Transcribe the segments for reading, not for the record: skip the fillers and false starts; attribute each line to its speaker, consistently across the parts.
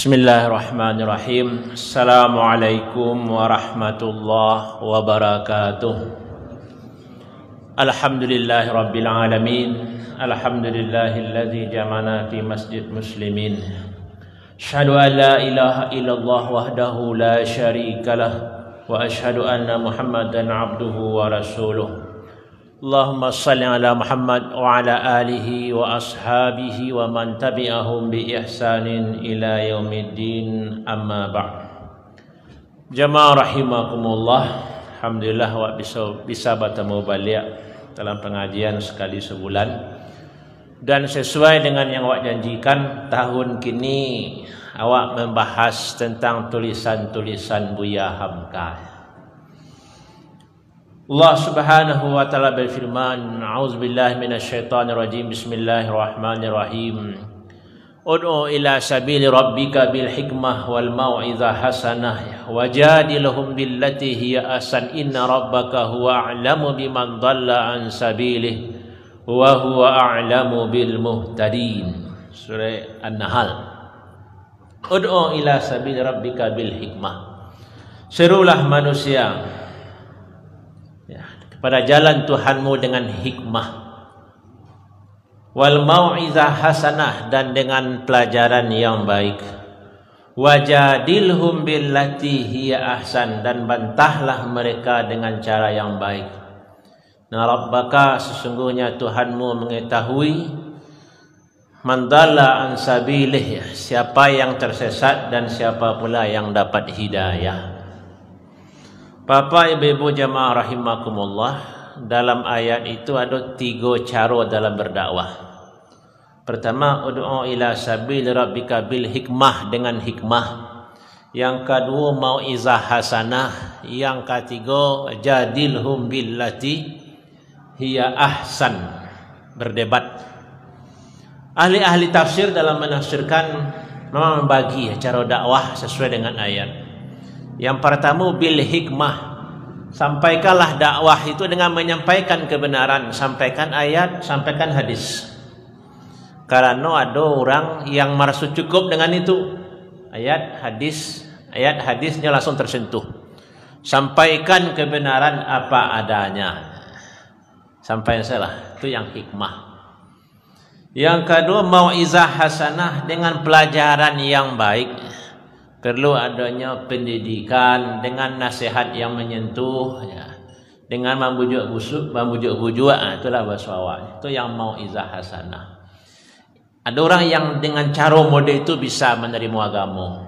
Speaker 1: Bismillahirrahmanirrahim. Assalamualaikum warahmatullahi wabarakatuh. Alhamdulillahirabbil alamin. Alhamdulillahilladzi jama'ana fi masjid muslimin. Asyhadu an la ilaha illallah wahdahu la syarikalah wa asyhadu anna Muhammadan abduhu wa rasuluh. Allahumma salli ala Muhammad wa ala alihi wa ashabihi wa man tabi'ahum bi ihsanin ila yaumiddin, amma ba'd. Jamaah rahimakumullah, alhamdulillah wa bisa bertemu balik dalam pengajian sekali sebulan. Dan sesuai dengan yang awak janjikan, tahun kini awak membahas tentang tulisan-tulisan Buya Hamka. Allah Subhanahu wa taala berfirman, a'udzubillahi minasyaitonir rajim, bismillahirrahmanirrahim. Ud'u ila sabili rabbika bil hikmah wal mau'izah hasanah wajadilhum billati hiya ahsan inna rabbaka huwa a'lamu biman dhalla an sabilihi wa huwa a'lamu bil muhtadin. Surah An-Nahl. Ud'u ila sabili rabbika bil hikmah. Serulah manusia pada jalan Tuhanmu dengan hikmah, wal mau'izah hasanah, dan dengan pelajaran yang baik, wajadilhum billati hiya ahsan, dan bantahlah mereka dengan cara yang baik. Nah, Rabbaka, sesungguhnya Tuhanmu mengetahui man dhalla an sabilih, siapa yang tersesat dan siapa pula yang dapat hidayah. Bapak, ibu-ibu jamaah rahimakumullah, dalam ayat itu ada 3 cara dalam berdakwah. Pertama, ud'u ila sabil rabbika bil hikmah, dengan hikmah. Yang kedua, mau'izah hasanah. Yang ketiga, jadilhum billati hiya ahsan, berdebat. Ahli-ahli tafsir dalam menafsirkan memang membagi cara dakwah sesuai dengan ayat. Yang pertama, bil hikmah, sampaikanlah dakwah itu dengan menyampaikan kebenaran, sampaikan ayat, sampaikan hadis. Karena ada orang yang merasa cukup dengan itu, ayat hadisnya langsung tersentuh. Sampaikan kebenaran apa adanya, sampaikan salah, itu yang hikmah. Yang kedua, mau'izah hasanah, dengan pelajaran yang baik. Perlu adanya pendidikan dengan nasihat yang menyentuh, ya. Dengan membujuk itulah bahasa awak. Itu yang mau'izah hasanah. Ada orang yang dengan cara model itu bisa menerima agama.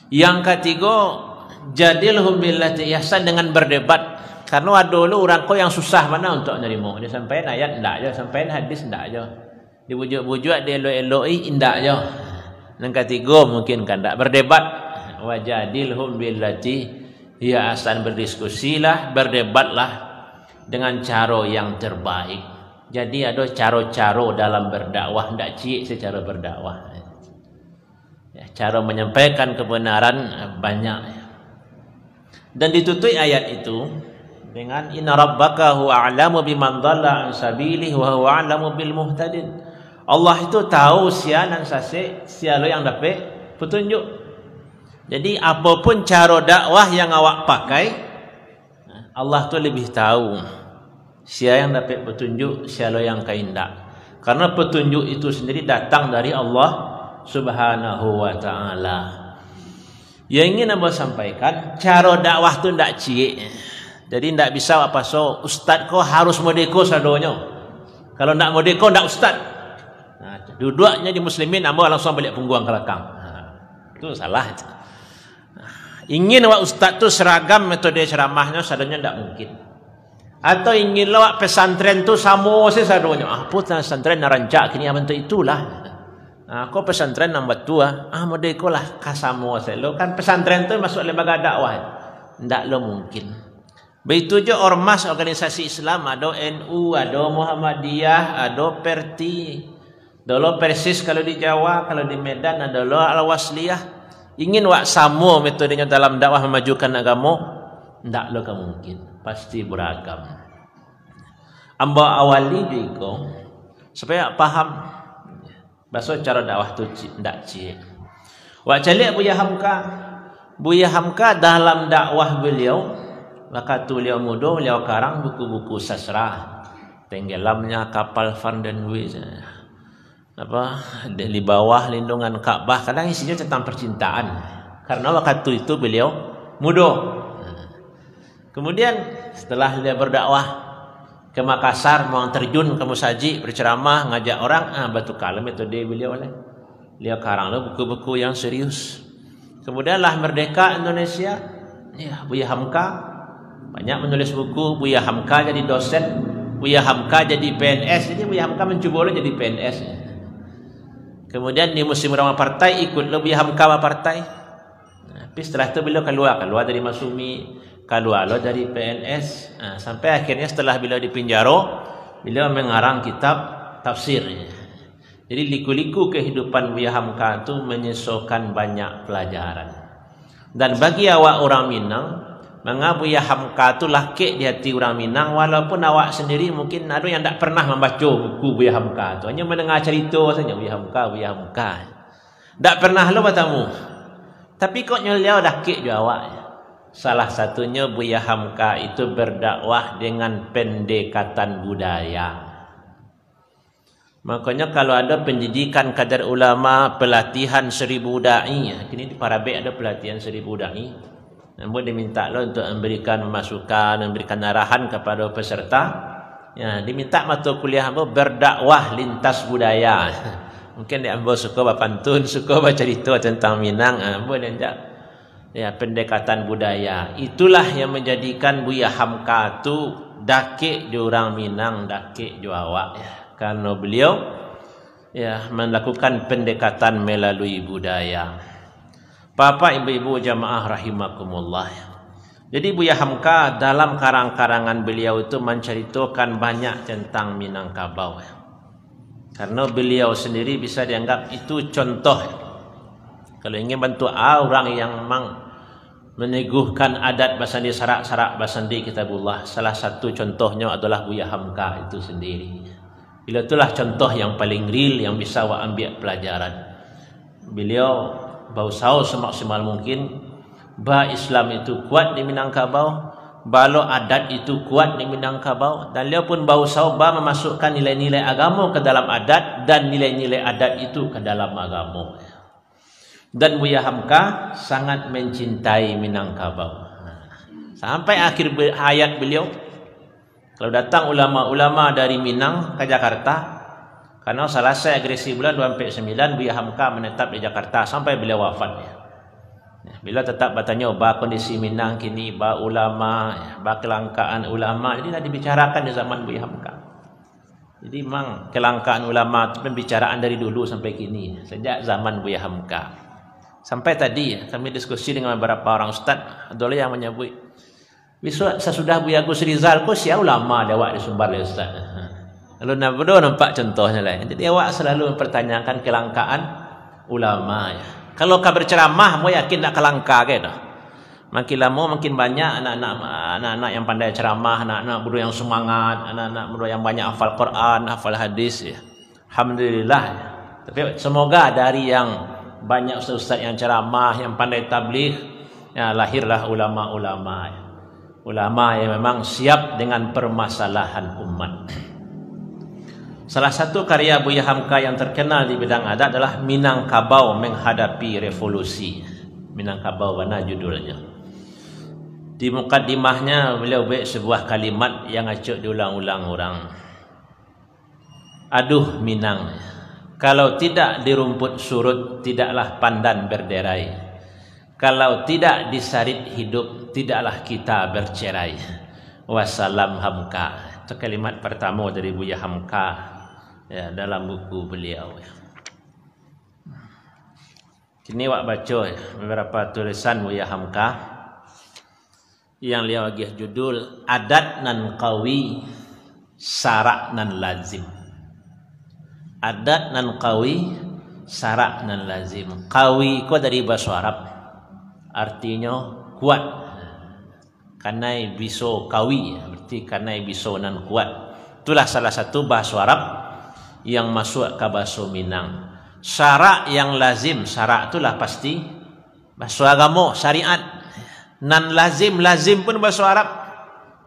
Speaker 1: Yang ketiga, jadilhum billati ihsan, dengan berdebat. Karena ada dulu orang kau yang susah mana untuk menerima. Dia sampaikan ayat enggak aja, sampaikan hadis enggak aja. Dibujuk-bujuk, dia elok-eloi enggak aja. Yang ketiga mungkin kan tak berdebat, wajadilhum billati hiya ahsan, berdiskusilah, berdebatlah dengan cara yang terbaik. Jadi ada cara-cara dalam berdakwah, tidak cik secara berdakwah. Ya, cara menyampaikan kebenaran banyak. Dan ditutup ayat itu dengan inna rabbaka huwa a'lamu biman dhalla an sabilihi wa huwa a'lamu bil muhtadin. Allah itu tahu siapa yang dapat petunjuk. Jadi apapun cara dakwah yang awak pakai, Allah tu lebih tahu siapa yang dapat petunjuk, siapa yang tidak. Karena petunjuk itu sendiri datang dari Allah Subhanahu wa taala. Yang ingin abang sampaikan, cara dakwah tu tidak cik. Jadi tidak bisa apa ustaz kau harus modeko sadonya. Kalau tidak modeko tidak ustaz. Duduknya di muslimin, amba langsung balik punggung ke belakang. Itu salah. Ingin awak ustaz tu seragam metode ceramahnya, sadonya tidak mungkin. Atau ingin awak pesantren tu sama sadonya. Apa pesantren narancak kini bentuk itulah. Kau pesantren nambat tua. Modeko lah kasamo selo. Kan pesantren tu masuk lembaga dakwah. Tidak lo mungkin. Begitu juga ormas organisasi Islam, ada NU, ada Muhammadiyah, ada Perti. Dulu Persis kalau di Jawa, kalau di Medan adalah Al-Wasliyah. Ingin wak samo metodenya dalam dakwah memajukan agama, tidak lo mungkin, pasti beragam. Amba awali juga supaya paham bahasa cara dakwah tu tidak cik. Wak calik Buya Hamka dalam dakwah beliau, waktu beliau muda, beliau karang buku-buku sastra. Tenggelamnya kapal Van den Wees, di bawah lindungan Ka'bah, kadang isinya tentang percintaan. Karena waktu itu beliau muda. Kemudian setelah dia berdakwah ke Makassar, mau terjun ke Musaji, berceramah, ngajak orang, batu kalam itu beliau karang buku-buku yang serius. Kemudianlah merdeka Indonesia, ya, Buya Hamka banyak menulis buku. Buya Hamka jadi dosen, Buya Hamka jadi PNS. Jadi Buya Hamka mencoba jadi PNS. Kemudian di musim ramah partai ikutlah Buya Hamka partai. Tapi setelah itu beliau keluar dari Masumi, keluar dari PNS, sampai akhirnya setelah beliau di penjara, beliau mengarang kitab tafsir. Jadi liku-liku kehidupan Buya Hamka itu menyesuaikan banyak pelajaran. Dan bagi awak orang Minang, mengapa Buya Hamka itu laki di hati orang Minang, walaupun awak sendiri mungkin ada yang tak pernah membaca buku Buya Hamka itu, hanya mendengar cerita saja Buya Hamka. Tak pernah lo bertemu. Tapi kok nyeliau laki juga awak. Salah satunya Buya Hamka itu berdakwah dengan pendekatan budaya. Makanya kalau ada pendidikan kadar ulama, pelatihan 1000 dai, kini di Parabek ada pelatihan 1000 dai. Namun diminta lo untuk memberikan masukan, memberikan arahan kepada peserta. Ya, diminta mata kuliah berdakwah lintas budaya. Mungkin dia suka berpantun, suka bercerita tentang Minang, boleh tak? Ya, pendekatan budaya. Itulah yang menjadikan Buya Hamka itu dakik di orang Minang, dakik di awak. Ya. Karena beliau ya melakukan pendekatan melalui budaya. Bapak ibu-ibu jamaah rahimakumullah. Jadi Buya Hamka dalam karang-karangan beliau itu menceritakan banyak tentang Minangkabau. Karena beliau sendiri bisa dianggap itu contoh. Kalau ingin bantu orang yang memang meneguhkan adat basandi sarak-sarak basandi kitabullah, salah satu contohnya adalah Buya Hamka itu sendiri. Bila itulah contoh yang paling real yang bisa awak ambil pelajaran. Beliau berusaha semaksimal mungkin Islam itu kuat di Minangkabau, balo adat itu kuat di Minangkabau, dan beliau pun berusaha memasukkan nilai-nilai agama ke dalam adat dan nilai-nilai adat itu ke dalam agama. Dan Buya Hamka sangat mencintai Minangkabau. Sampai akhir hayat beliau, kalau datang ulama-ulama dari Minang ke Jakarta, karena selesai agresi bulan 29, Buya Hamka menetap di Jakarta sampai beliau wafat. Beliau tetap bertanya, kondisi Minang kini, ulama, kelangkaan ulama. Jadi dah dibicarakan di zaman Buya Hamka. Jadi memang kelangkaan ulama itu pembicaraan dari dulu sampai kini, sejak zaman Buya Hamka. Sampai tadi kami diskusi dengan beberapa orang ustaz, ada yang menyebut, sesudah Buya Gus Rizal kok siapa ulama dia awak di Sumbar le ustaz. Lalu nampak contohnya lah. Jadi awak selalu mempertanyakan kelangkaan ulama ya. Kalau kau berceramah, mau yakin nak kelangka ke dah. Makin lama makin banyak anak-anak yang pandai ceramah, anak-anak muda yang semangat, anak-anak muda yang banyak hafal Quran, hafal hadis ya. Alhamdulillah. Ya. Tapi semoga dari yang banyak ustaz yang ceramah, yang pandai tabligh, ya lahirlah ulama-ulama ya. Ulama yang memang siap dengan permasalahan umat. Salah satu karya Buya Hamka yang terkenal di bidang adat adalah Minangkabau Menghadapi Revolusi. Minangkabau mana judulnya. Di mukaddimahnya beliau buat sebuah kalimat yang acuk diulang-ulang orang. Aduh Minang, kalau tidak di rumput surut, tidaklah pandan berderai. Kalau tidak disarit hidup, tidaklah kita bercerai. Wassalam Hamka. Itu kalimat pertama dari Buya Hamka ya, dalam buku beliau. Kini wak baca ya, beberapa tulisan Buya Hamka yang beliau bagi judul Adat nan Qawi, Sarak nan Lazim. Adat nan Qawi, Sarak nan Lazim. Qawi itu dari bahasa Arab, artinya kuat. Kanai biso kawi, berarti kanai biso nan kuat. Itulah salah satu bahasa Arab yang masuk ke bahasa Minang. Syarak yang lazim, syarak itulah pasti bahasa agama, syariat. Nan lazim, lazim pun bahasa Arab.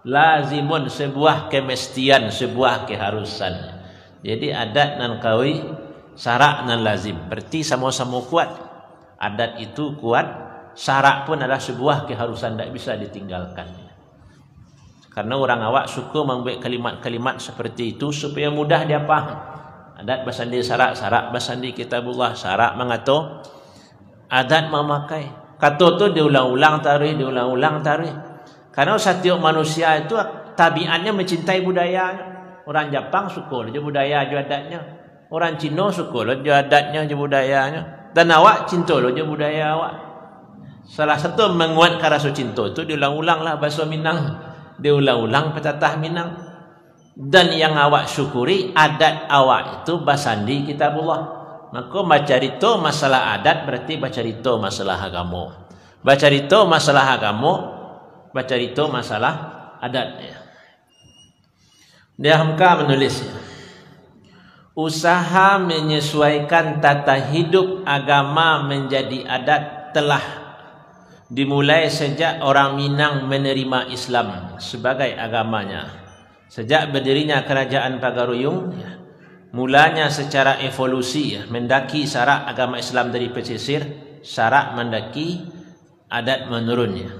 Speaker 1: Lazimun, sebuah kemestian, sebuah keharusan. Jadi adat nan kawi, syarak nan lazim. Berarti sama-sama kuat. Adat itu kuat, syarak pun adalah sebuah keharusan, tidak bisa ditinggalkan. Karena orang awak suka membuat kalimat-kalimat seperti itu supaya mudah dia faham. Adat basandi syarak, syarak basandi kitabullah, syarak mengatur, adat memakai. Kata tu diulang-ulang tarikh, diulang-ulang tarikh. Karena setiap manusia itu tabiatnya mencintai budayanya. Orang Jepang suka je budaya je adatnya. Orang Cina suka je adatnya je budayanya. Dan awak cinta je budaya awak. Salah satu menguatkan rasa cinta itu diulang-ulanglah bahasa Minang. Diulang-ulang petatah Minang. Dan yang awak syukuri adat awak itu basandi kitabullah. Maka baca rito masalah adat berarti baca rito masalah agama. Baca rito masalah agama, baca rito masalah adat. Dia Hamka menulis, usaha menyesuaikan tata hidup agama menjadi adat telah dimulai sejak orang Minang menerima Islam sebagai agamanya. Sejak berdirinya kerajaan Pagaruyung, mulanya secara evolusi, mendaki syarak agama Islam dari pesisir, syarak mendaki, adat menurunnya.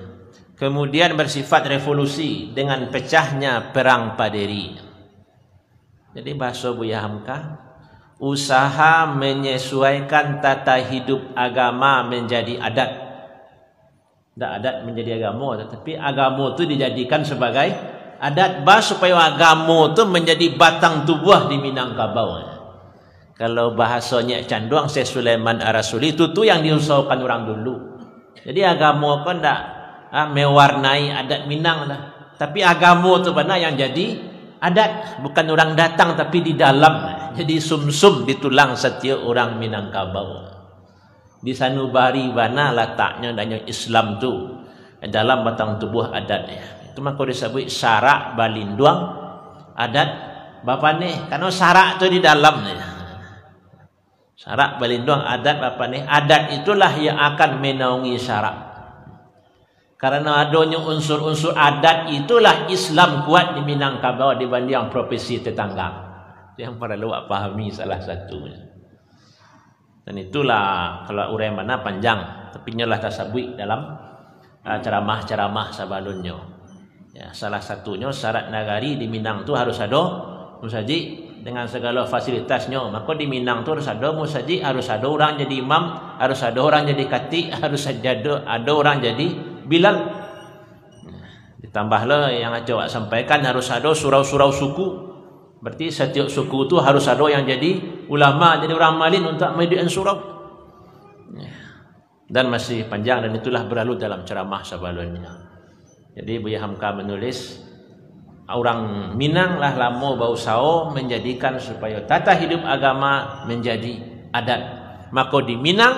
Speaker 1: Kemudian bersifat revolusi dengan pecahnya perang Paderi. Jadi bahasa Buya Hamka, usaha menyesuaikan tata hidup agama menjadi adat. Tidak adat menjadi agama, tetapi agama itu dijadikan sebagai adat supaya agama itu menjadi batang tubuh di Minangkabau. Kalau bahasanya canduang Syekh Sulaiman Ar-Rasuli itu yang diusahakan orang dulu. Jadi agama kan tidak mewarnai adat Minang lah. Tapi agama itu benar yang jadi adat, bukan orang datang tapi di dalam. Jadi sumsum di tulang setiap orang Minangkabau. Di sanubari mana letaknya dan Islam tu dalam batang tubuh adatnya. Itu maka disebut syarak balinduang adat bapa ni. Karena syarak tu di dalam ni. Syarak balinduang adat bapa ni. Adat itulah yang akan menaungi syarak. Karena adanya unsur-unsur adat itulah Islam kuat di Minangkabau dibanding provinsi tetangga. Itu yang perlu pahami salah satunya. Dan itulah kalau urai mana panjang, tapi nyalah tasabui dalam ceramah-ceramah sabalunnya. Ya, salah satunya syarat nagari di Minang tu harus ada musaji dengan segala fasilitasnya. Maka di Minang tu harus ada musaji, harus ada orang jadi imam, harus ada orang jadi khatib, harus ada orang jadi bilal. Ditambahlah yang Aceh sampaikan harus ada surau-surau suku. Berarti setiap suku tu harus ada yang jadi ulama, jadi orang malin untuk median surau. Dan masih panjang dan itulah berlalu dalam ceramah sebelumnya. Jadi Buya Hamka menulis, orang Minang lah lama berusaha menjadikan supaya tata hidup agama menjadi adat. Maka di Minang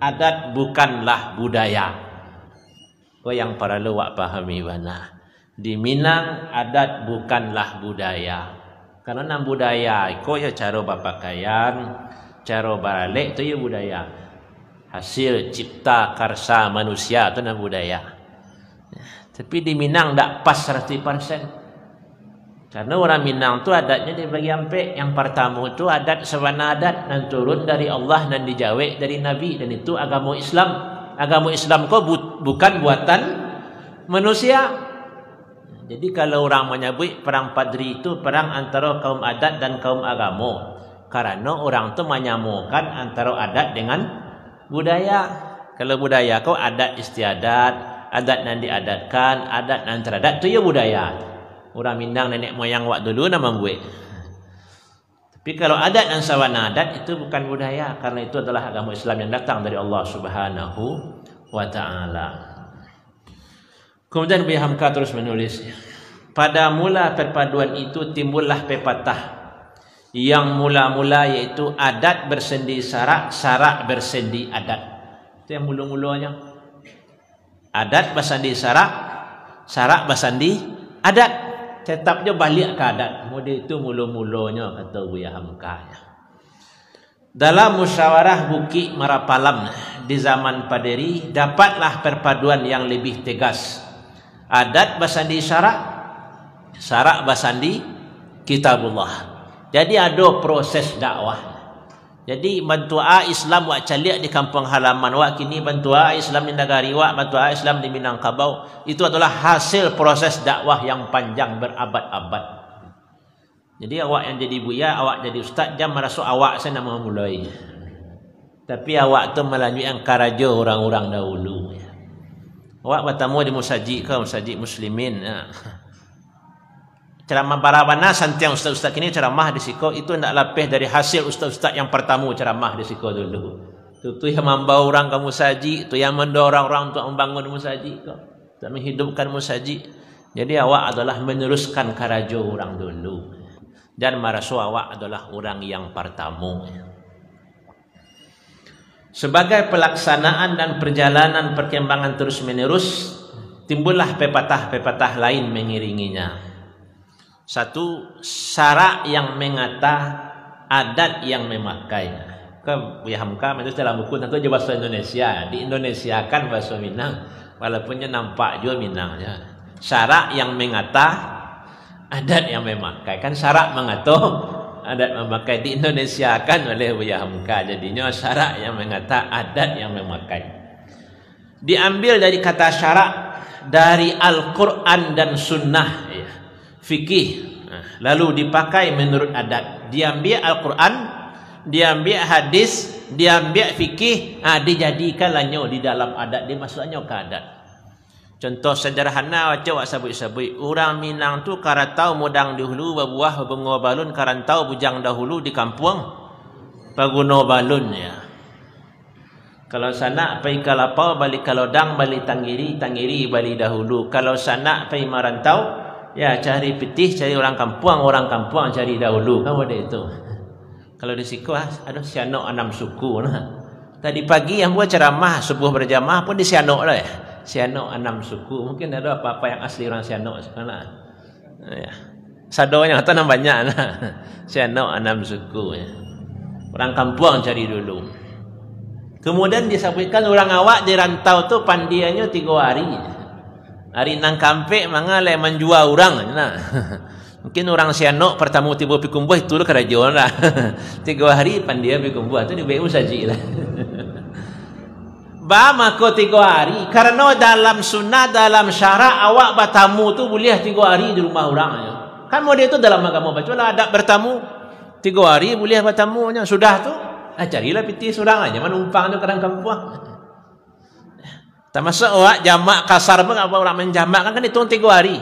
Speaker 1: adat bukanlah budaya. Kau yang perlu wak pahami mana. Di Minang adat bukanlah budaya. Karena budaya kau ya cara berpakaian, cara beralek itu ya budaya. Hasil cipta karsa manusia itu nama budaya. Tapi di Minang tak pas 100%. Karena orang Minang tu adatnya dibagi ampe. Yang pertama tu adat sawana adat dan turun dari Allah dan dijawab dari Nabi, dan itu agama Islam. Agama Islam kau bukan buatan manusia. Jadi kalau orang menyebut perang Padri itu perang antara kaum adat dan kaum agama. Karena orang tu menyamakan antara adat dengan budaya. Kalau budaya kau adat istiadat, adat yang diadatkan, adat yang teradat, itu ya budaya. Orang Minang nenek moyang wak dulu nama buat. Tapi kalau adat dan sawana adat itu bukan budaya, karena itu adalah agama Islam yang datang dari Allah Subhanahu wa taala. Kemudian Buya Hamka terus menulis, pada mula perpaduan itu timbullah pepatah yang mula-mula yaitu adat bersendi syarak, syarak bersendi adat. Itu yang mula-mulanya. Adat basandi syarak, syarak basandi adat. Tetapnya balik ke adat. Mula itu mula-mulanya kata Buya Hamka. Dalam musyawarah Bukit Marapalam di zaman Paderi, dapatlah perpaduan yang lebih tegas. Adat basandi syarak, syarak basandi kitabullah. Jadi ada proses dakwah. Jadi bantua Islam wak caliak di kampung halaman wak, kini bantua Islam di negari wak, bantua Islam di Minangkabau, itu adalah hasil proses dakwah yang panjang berabad-abad. Jadi awak yang jadi buya, awak jadi ustaz, jam merasa awak saya nak memulai. Tapi awak tu melanjutkan karaja orang-orang dahulu. Awak bertemu di musajid ke, musajid muslimin. Ceramah baravana santiang ustaz-ustaz kini ceramah di siko itu tidak lapis dari hasil ustaz-ustaz yang pertama ceramah di siko dulu. Itu yang membawa orang ke musajid, itu yang mendorong orang untuk membangun musajid, untuk menghidupkan musajid. Jadi awak adalah meneruskan karaja orang dulu. Dan marasu awak adalah orang yang pertama. Sebagai pelaksanaan dan perjalanan perkembangan terus menerus, timbullah pepatah-pepatah lain mengiringinya. Satu, syarak yang mengata, adat yang memakai. Ya hamka itu dalam buku tentu je bahasa Indonesia. Di Indonesia kan bahasa Minang, walaupunnya nampak juga Minangnya. Syarak yang mengata, adat yang memakai. Kan syarak mengatur, adat memakai. Di Indonesia kan oleh Buya Hamka. Jadinya syarak yang mengata, adat yang memakai. Diambil dari kata syarak dari Al-Quran dan Sunnah. Fikih, lalu dipakai menurut adat. Diambil Al-Quran, diambil hadis, diambil fikih, dijadikan lanyo di dalam adat. Dia masuknya ke adat. Contoh sederhana macam wak sabui-sabui. Orang Minang tu karatau mudang dahulu, berbuah bunga balun, karantau bujang dahulu di kampung Paguno balun ya. Kalau sana pergi kalapau, balik kalodang, balik tanggiri, tanggiri balik dahulu. Kalau sana pergi marantau, ya cari petih, cari orang kampung cari dahulu. Kamu ada itu. Kalau di siku ada sianok 6 suku nah. Tadi pagi yang buat ceramah subuh berjamaah pun di sianok lah ya. Sianok 6 suku. Mungkin ada apa-apa yang asli orang sianok sekarang. Ya. Sadonya atau banyak nah. Sianok 6 suku ya. Orang kampung cari dulu. Kemudian disebutkan orang awak di rantau tu pandiannya 3 hari. Hari nang kampek mangalai menjual orang nah. Mungkin orang sianok pertama tiba pikumbuh itu kerajaan lah. 3 hari pandia pikumbuh tu di BU saja lah. Ba mako 3 hari karena dalam sunnah dalam syarak awak bertamu tu boleh 3 hari di rumah orang. Kan model itu dalam agama baca lah ada bertamu 3 hari boleh bertamunya sudah tu. Carilah piti seorang aja menumpang tu kadang kampung. Termasuk awak jamak kasar pun apa orang menjamak kan itu 3 hari.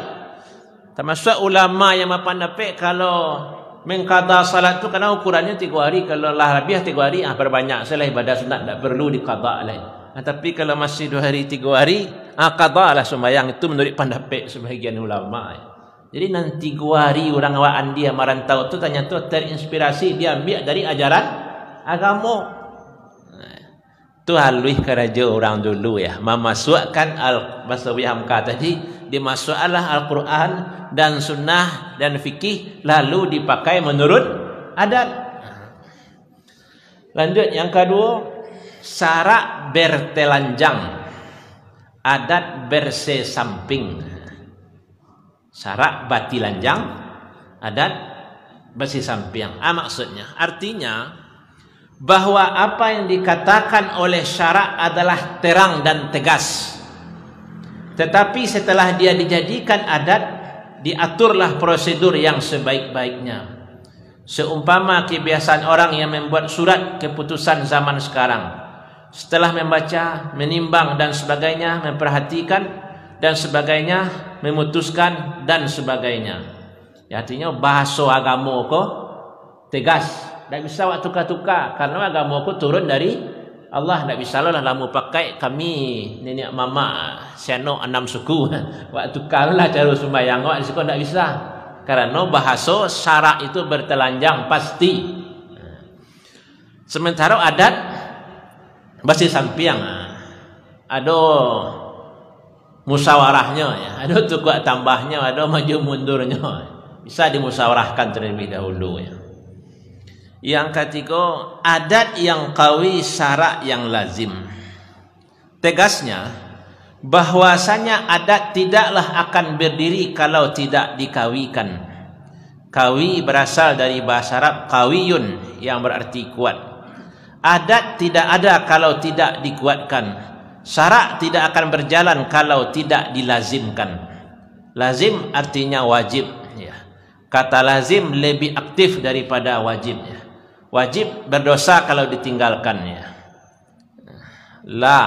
Speaker 1: Termasuk ulama yang pandai kalau mengqada salat tu karena ukurannya 3 hari, kalau lah lebih 3 hari berbanyak selain ibadah sunat tak perlu diqada lain. Tapi kalau masih 2 hari 3 hari qada lah sembahyang, itu menurut pendapat sebahagian ulama. Jadi nanti 3 hari orang awak dia merantau tu ternyata terinspirasi dia ambil dari ajaran agama. Tu halui keraja orang dulu ya, memasukkan bahasa Hamka tadi, dimasukkanlah Al-Quran dan Sunnah dan fikih, lalu dipakai menurut adat. Lanjut yang kedua, syarak bertelanjang, adat bersesamping. Syarak batilanjang, adat bersesamping. Maksudnya, artinya bahwa apa yang dikatakan oleh syarak adalah terang dan tegas. Tetapi setelah dia dijadikan adat, diaturlah prosedur yang sebaik-baiknya. Seumpama kebiasaan orang yang membuat surat keputusan zaman sekarang. Setelah membaca, menimbang dan sebagainya, memperhatikan dan sebagainya, memutuskan dan sebagainya. Ya, artinya bahasa agama kok tegas. Tak bisa waktu tukar-tukar karena agama aku turun dari Allah. Tak bisa lah lama pakai kami nenek mama sianok 6 suku. Waktu tukar lah cara sembahyang awak di situ tak bisa. Karena bahasa syarak itu bertelanjang pasti. Sementara adat masih sampiang. Ada musyawarahnya ya, ada tukar tambahnya, ada maju mundurnya. Bisa dimusyawarahkan terlebih dahulu ya. Yang ketiga, adat yang qawi, syarak yang lazim. Tegasnya, bahwasanya adat tidaklah akan berdiri kalau tidak dikawikan. Kawi berasal dari bahasa Arab qawiyun, yang berarti kuat. Adat tidak ada kalau tidak dikuatkan. Syarak tidak akan berjalan kalau tidak dilazimkan. Lazim artinya wajib. Kata lazim lebih aktif daripada wajib. Wajib berdosa kalau ditinggalkannya. La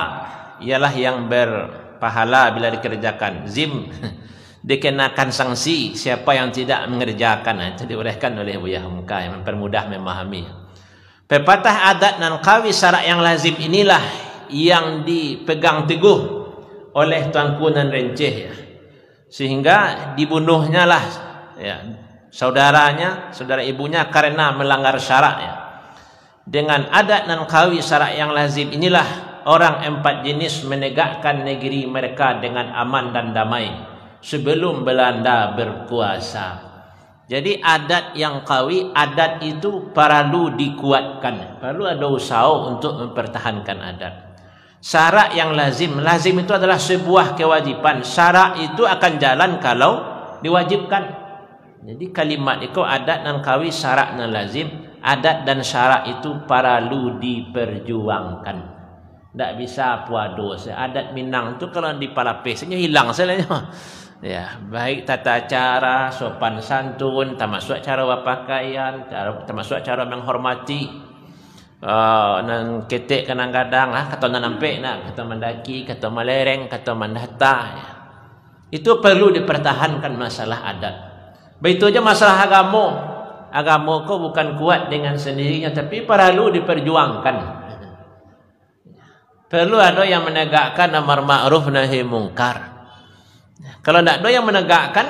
Speaker 1: ialah yang berpahala bila dikerjakan. Zim dikenakan sanksi siapa yang tidak mengerjakan. Itu diuraikan oleh Buya Hamka yang mempermudah memahami. Pepatah adat dan qawi syarak yang lazim inilah yang dipegang teguh oleh Tuanku Nan Renceh, sehingga dibunuhnya lah saudara ibunya karena melanggar syarak. Dengan adat dan qawi syarak yang lazim inilah orang 4 jenis menegakkan negeri mereka dengan aman dan damai sebelum Belanda berkuasa. Jadi adat yang qawi, adat itu perlu dikuatkan, perlu ada usaha untuk mempertahankan adat. Syarak yang lazim, lazim itu adalah sebuah kewajiban. Syarak itu akan jalan kalau diwajibkan. Jadi kalimat itu adat dan qawi, syarak dan lazim. Adat dan syarak itu perlu diperjuangkan. Tak bisa puado. Adat Minang itu kalau dipalapisnya hilang selanya. Ya, baik tata cara, sopan santun, termasuk cara berpakaian, termasuk cara menghormati. Nang ketek kadang-kadang kata nampak nak, kata mendaki, kata melereng, kata mendata. Itu perlu dipertahankan masalah adat. Begitu aja masalah agama. Agama kau bukan kuat dengan sendirinya, tapi perlu diperjuangkan. Perlu ada yang menegakkan amar ma'ruf nahi mungkar. Kalau tidak ada yang menegakkan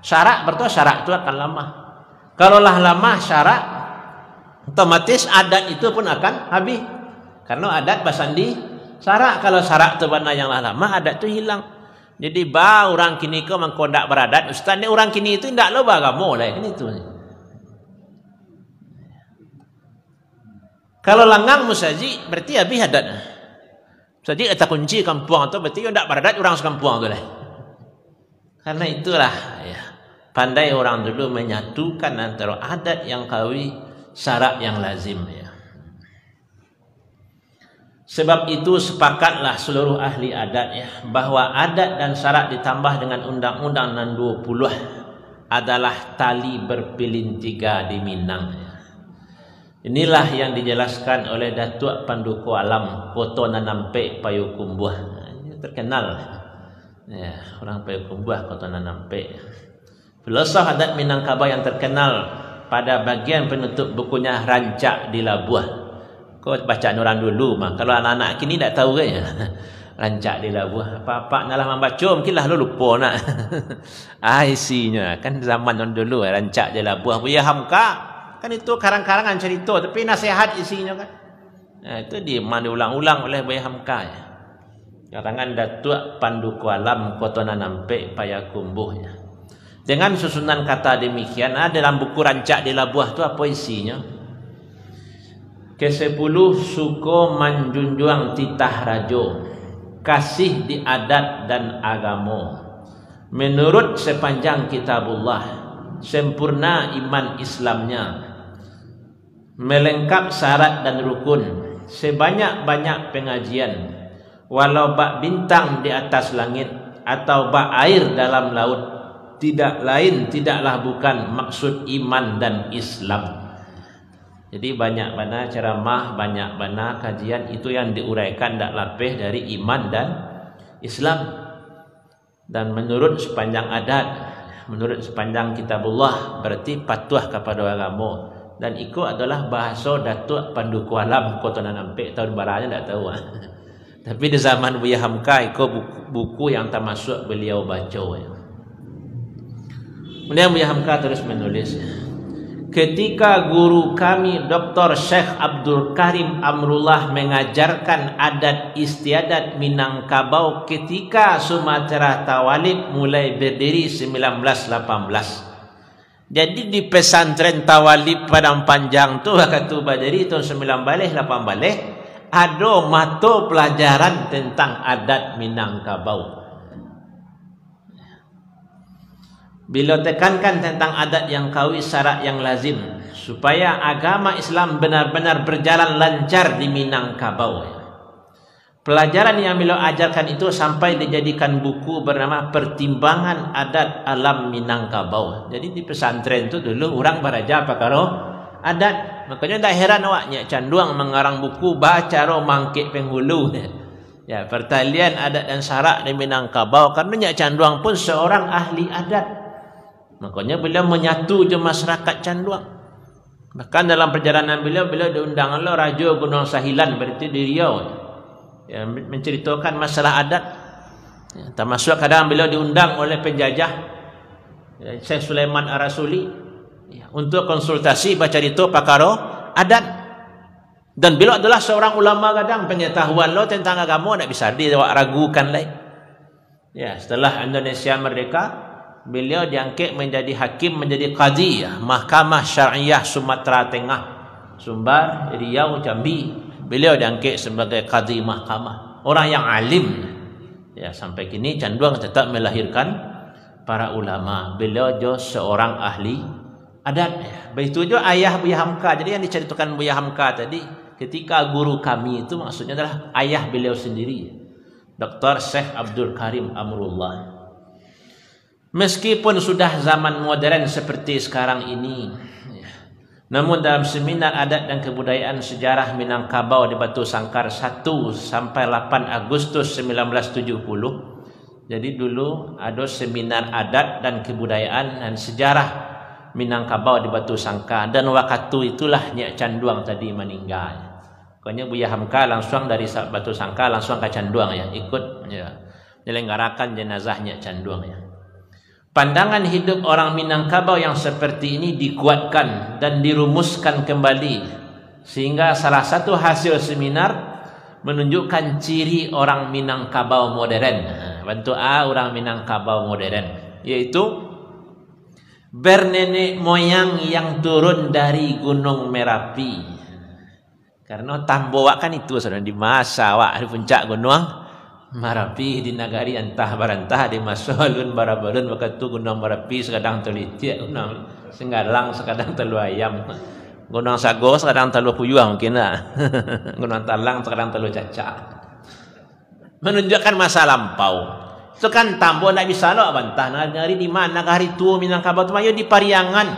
Speaker 1: syarak, berarti syarak itu akan lama. Kalaulah lama syarak, otomatis adat itu pun akan habis. Karena adat basandi syarak. Kalau syarak itu benar yang lama, adat itu hilang. Jadi orang kini kau mengkondak beradat, ustaz ni orang kini itu tidak lupa agama lah kan itu. Kalau langang musaji berarti habis adatnya. Musaji kata kunci kampung itu berarti tidak beradat orang sekampung tu lah. Karena itulah pandai orang dulu menyatukan antara adat yang qawi, syarak yang lazim. Sebab itu sepakatlah seluruh ahli adat bahwa adat dan syarak ditambah dengan undang-undang 20 adalah tali berpilin 3 di Minang. Inilah yang dijelaskan oleh Datuk Panduku Alam Kota Nanampe Payakumbuh. Terkenal. Orang Payakumbuh Kota Nanampe. Filosof adat Minangkabau yang terkenal pada bagian penutup bukunya Rancak di Labuh. Kau baca orang dulu mah. Kalau anak-anak kini tak tahu kan. Rancak di Labuh. Apa-apa nalah membaca mungkinlah lu lupa nak. Isinya kan zaman orang dulu Rancak di Labuh. Buya Hamka kan itu karang-karangan cerita tapi nasihat isinya kan. Itu diulang-ulang oleh Buya Hamka. Karangan Datuk Panduku Alam Kota Nanampe Payakumbuh. Dengan susunan kata demikian, dalam buku Rancak di Labuh itu apa isinya? Ke-10 suko menjunjung titah rajo, kasih di adat dan agama. Menurut sepanjang kitabullah, sempurna iman Islamnya, melengkap syarat dan rukun, sebanyak-banyak pengajian. Walau bak bintang di atas langit atau bak air dalam laut, tidak lain tidaklah bukan maksud iman dan Islam. Jadi banyak mana ceramah, banyak mana kajian itu yang diuraikan tak lapih dari iman dan Islam. Dan menurut sepanjang adat, menurut sepanjang kitabullah, berarti patuh kepada agama. Dan itu adalah bahasa Datuk Panduku Alam Kota Nanampe tahun baranya tak tahu. Tapi di zaman Buya Hamka itu buku yang termasuk beliau baca. Kemudian Buya Hamka terus menulis, ketika guru kami Dr. Syekh Abdul Karim Amrullah mengajarkan adat istiadat Minangkabau ketika Sumatera Tawalib mulai berdiri 1918. Jadi di pesantren Tawalib Padang Panjang tu Wakatu Badari tahun 9 balik 8 balik ada mata pelajaran tentang adat Minangkabau. Bila tekankan tentang adat yang kawi, syarat yang lazim supaya agama Islam benar-benar berjalan lancar di Minangkabau. Pelajaran yang beliau ajarkan itu sampai dijadikan buku bernama Pertimbangan Adat Alam Minangkabau. Jadi di pesantren itu dulu orang beraja pakaro adat. Makanya tak heran awaknya canduang mengarang buku baca ro mangkit penghulu. Ya, pertalian adat dan syarak di Minangkabau karena canduang pun seorang ahli adat. Makanya beliau menyatu je masyarakat canduang. Bahkan dalam perjalanan beliau diundang oleh Raja Gunung Sahilan berarti di Riau. Ya, menceritakan masalah adat. Ya, termasuk kadang beliau diundang oleh penjajah ya, Syekh Sulaiman Ar-Rasuli ya, untuk konsultasi baca itu pakaro adat. Dan beliau adalah seorang ulama kadang pengetahuan lo tentang agama tak bisa diragukan lain. Ya, setelah Indonesia merdeka, beliau diangkat menjadi hakim, menjadi qadhi ya, Mahkamah Syariah Sumatera Tengah, Sumbar, Riau, Jambi. Beliau diangkat sebagai qadhi mahkamah, orang yang alim. Ya, sampai kini canduang tetap melahirkan para ulama. Beliau juga seorang ahli adat. Ya. Begitu juga ayah Buya Hamka. Jadi yang diceritakan Buya Hamka tadi, ketika guru kami itu maksudnya adalah ayah beliau sendiri, Dr. Syekh Abdul Karim Amrullah. Meskipun sudah zaman modern seperti sekarang ini, namun dalam seminar adat dan kebudayaan sejarah Minangkabau di Batu Sangkar 1 sampai 8 Agustus 1970. Jadi dulu ada seminar adat dan kebudayaan dan sejarah Minangkabau di Batu Sangkar. Dan waktu itulah Nyak Canduang tadi meninggal. Pokoknya Buya Hamka langsung dari Batu Sangkar langsung ke Canduang ya, ikut ya, menyelenggarakan jenazah Nyak Canduang ya. Pandangan hidup orang Minangkabau yang seperti ini dikuatkan dan dirumuskan kembali sehingga salah satu hasil seminar menunjukkan ciri orang Minangkabau modern. Bentuk A orang Minangkabau modern, yaitu bernenek moyang yang turun dari Gunung Merapi. Karena tambowak kan itu sudah di masa awak di puncak Gunung Merapi di nagari antah barantah di masolun barabalun waktu Gunung Merapi sekadang telitiak, Gunung Senggalang sekadang telu ayam, Gunung Sago sekadang telu puyuh mungkin lah. Gunung Talang sekadang telu cacak. Menunjukkan masa lampau. Itu kan tambo nak bisa lo bantah nagari di mana nagari tu Minangkabau tu mayo di Pariangan.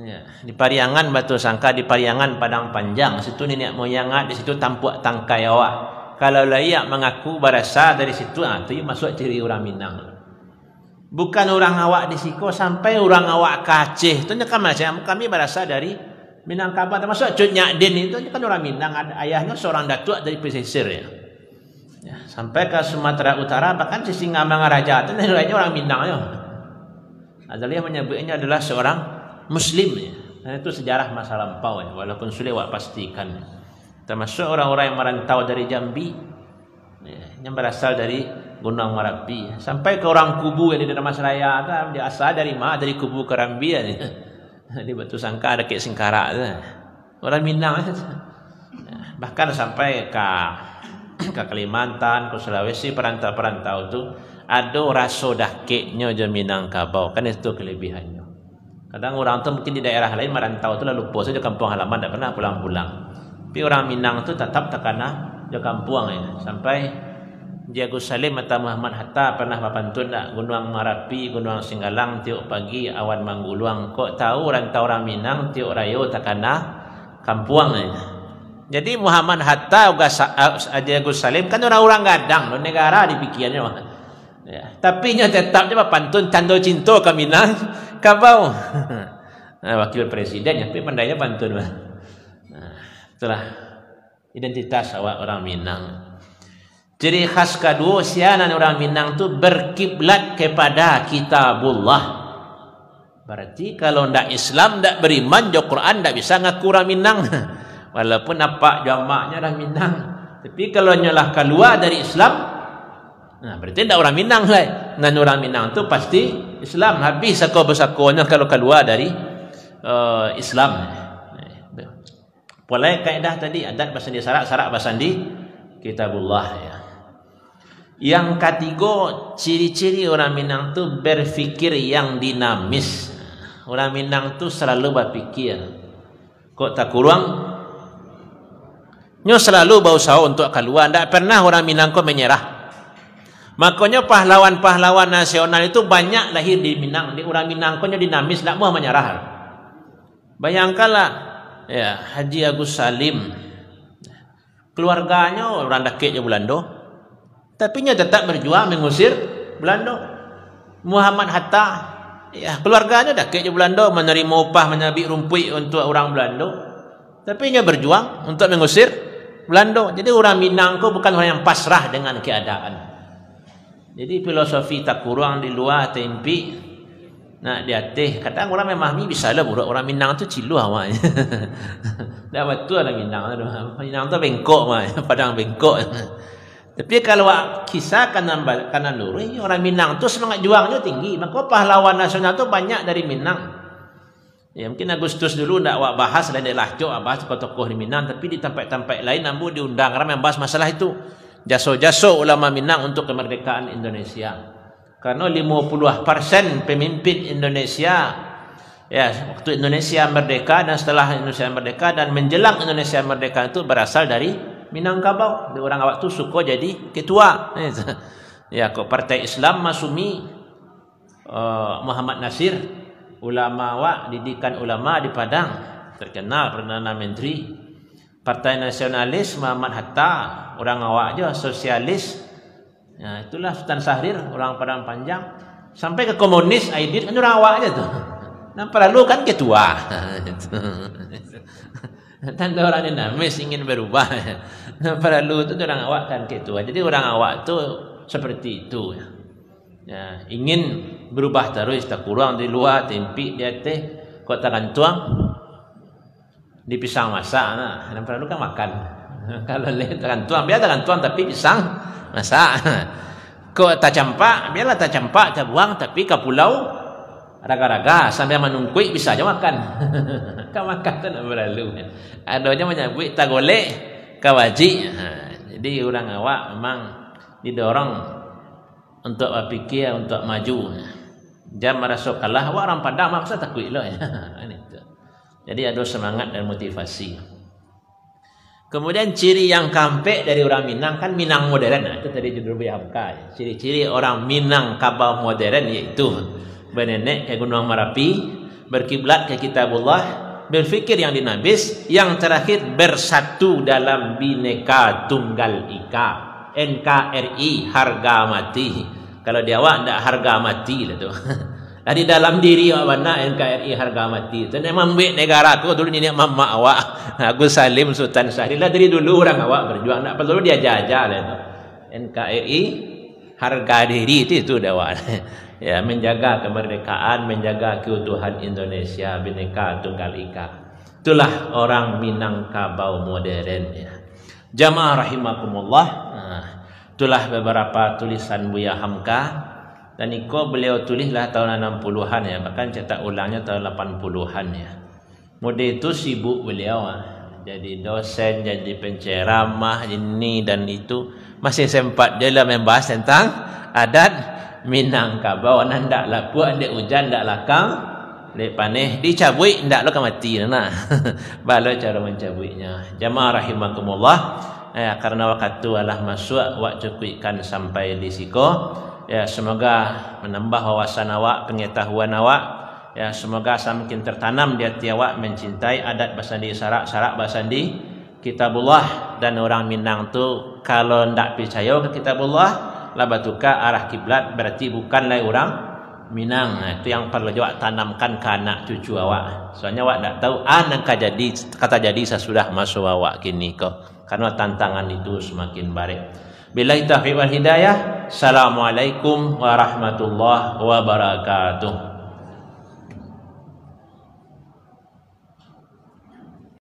Speaker 1: Ya, di Pariangan Batu Sangkar, di Pariangan Padang Panjang. Situ nenek moyang di situ tampuk tangkai awak. Kalau layak mengaku berasal dari situ, itu masuk ciri orang Minang. Bukan orang awak di Siko sampai orang awak ke Aceh. Itu kan macam kami berasal dari Minangkabau. Termasuk Cud Nyakdin itu kan orang Minang. Ayahnya seorang datuk dari pesisir ya. Ya, sampai ke Sumatera Utara bahkan Sisingamangaraja itu nilainya orang Minang ya. Azaliyah menyebutnya adalah seorang Muslim ya. Dan itu sejarah masa lampau ya. Walaupun sulit awak pastikan. Termasuk orang-orang yang merantau dari Jambi ya, yang berasal dari Gunung Merapi sampai ke orang Kubu yang di Dharmasraya kan dia asal dari mana, dari Kubu Kerambi ya. Di Batu Sangkar ada Kek Singkarak ya. Orang Minang ya. Bahkan sampai ke Kalimantan, ke Sulawesi, perantau-perantau itu ada rasa dakeknya je Minangkabau, kan itu kelebihannya. Kadang orang tu mungkin di daerah lain merantau tu lalu lupa saja kampung halaman, tak pernah pulang-pulang. Tapi orang Minang tu tetap takana di kampung ya. Sampai Gus Salim atau Muhammad Hatta pernah berpantun nak Gunung Merapi, Gunung Singgalang tiuk pagi awan mangguluang. Kok tahu rantau orang Minang tiuk rayo takana kampung ya. Jadi Muhammad Hatta Gus Salim kan orang-orang gadang lo negara dipikirannya. Ya, tapi nya tetap dia berpantun tanda cinta ke Minang Kabau. Nah, wakil presiden ya, tapi pandainya pantun mah. Itulah identitas awak orang Minang. Ciri khas kedua sianan orang Minang tu berkiblat kepada kitabullah. Berarti kalau ndak Islam, ndak beriman jo Quran, ndak bisa ngaku orang Minang. Walaupun apa jamaknya orang Minang. Tapi kalau nyalah keluar dari Islam, Nah, berarti tidak orang Minang lah. Dan orang Minang tu pasti Islam. Habis sako-besakonya kalau keluar dari Islam. Mulai kaedah tadi adat basandi syarak, syarak basandi kitabullah ya. Yang ketiga, ciri-ciri orang Minang tu berfikir yang dinamis. Orang Minang tu selalu berfikir. Kok tak kurang? Nyo selalu berusaha untuk keluar. Tak pernah orang Minang ko menyerah. Makanya pahlawan-pahlawan nasional itu banyak lahir di Minang. Di orang Minang ko nyo dinamis, tak mau menyerah. Bayangkanlah ya, Haji Agus Salim, keluarganya orang dakik je Belanda, tapi nya tetap berjuang mengusir Belanda. Muhammad Hatta, ya, keluarganya dakik je Belanda, menerima upah menyabik rumput untuk orang Belanda, tapi nya berjuang untuk mengusir Belanda. Jadi orang Minang ko bukan orang yang pasrah dengan keadaan. Jadi filosofi tak kurang di luar tempi. Nah, di atas kadang orang memahami bisa lah budak orang Minang tu cilu awaknya. Dah betul orang Minang tu. Minang tu bengkok mah, padang bengkok. Tapi kalau kisah kanan lurus, orang Minang tu semangat juangnya tinggi. Maka pahlawan nasional tu banyak dari Minang. Ya, mungkin Agustus dulu ndak awak bahas lain adalah cok bahas tokoh di Minang, tapi di tempat-tempat lain ambu diundang ramai membahas masalah itu. Jaso-jaso ulama Minang untuk kemerdekaan Indonesia. Karena 50% pemimpin Indonesia ya waktu Indonesia merdeka dan setelah Indonesia merdeka dan menjelang Indonesia merdeka itu berasal dari Minangkabau. Orang awak tu suka jadi ketua. Ya, kok Partai Islam Masumi Muhammad Nasir, ulama awak didikan ulama di Padang, terkenal Perdana Menteri. Partai Nasionalis Muhammad Hatta, orang awak aja sosialis. Ya, itulah Sultan Syahrir, orang Padang Panjang. Sampai ke komunis, Aidit, kan orang awak aja tuh. Nah, perlu kan ketua. Tanda orang dinamis ingin berubah. Nah, perlu itu orang awak kan ketua. Jadi orang awak tu seperti itu. Ya, ingin berubah terus, tak kurang di luar, tempi di atas, kok tak tuang di pisang masak. Nah, yang perlu kan makan. Kalau lihat tak tuang, biar tak tuang tapi pisang masak. Kok tak campak, biarlah tak campak, tak buang, tapi ke pulau raga-raga sampai menungkui bisa aja makan. Kau makan tu nak berlalu. Adanya menyebut tak golek kawaji. Jadi orang awak memang didorong untuk berfikir, untuk maju. Jangan merasa kalah. Awak orang Padang maksa takut lah. Jadi ada semangat dan motivasi. Kemudian ciri yang kampek dari orang Minang kan Minang modern. Itu tadi judul BHMK. Ciri-ciri orang Minangkabau modern yaitu bernenek ke Gunung Merapi, berkiblat ke Kitabullah, berfikir yang dinamis, yang terakhir bersatu dalam Bhinneka Tunggal Ika, NKRI, harga mati. Kalau dia awak tidak harga mati lah tu. Di dalam diri awak mana NKRI harga mati. Itu memang buat negara aku dulu ni mama awak. Agus Salim Sultan Syahrir lah dari dulu orang awak berjuang. Tak perlu dia jajah lah tu. NKRI harga diri itu dah awak. Ya, menjaga kemerdekaan, menjaga keutuhan Indonesia, Bhinneka Tunggal Ika. Itulah orang Minangkabau modern ya. Jamaah rahimakumullah. Itulah beberapa tulisan Buya Hamka. Dan iko beliau tulislah tahun 60-an ya, bahkan cetak ulangnya tahun 80-an ya. Mode itu sibuk beliau jadi dosen, jadi penceramah ini dan itu, masih sempat dia lah membahas tentang adat Minangkabau. Ndak lapu ada hujan ndak lakang, lek paneh dicabui ndak lo mati nah. Balo cara mencabuinya. Jamaah rahimakumullah. Karena waktu Allah masuk wak cukupkan sampai di siko. Ya, semoga menambah wawasan awak, pengetahuan awak. Ya, semoga semakin tertanam di hati awak mencintai adat basandi syarak basandi Kitabullah. Dan orang Minang tu kalau ndak percaya ke Kitabullah, labatuka arah kiblat berarti bukanlah orang Minang. Itu yang perlu awak tanamkan ke anak cucu awak. Soalnya awak ndak tahu anak kata jadi sesudah masuk awak kini kok. Karena tantangan itu semakin baik. Billahi taufiq wal hidayah. Assalamualaikum warahmatullahi wabarakatuh.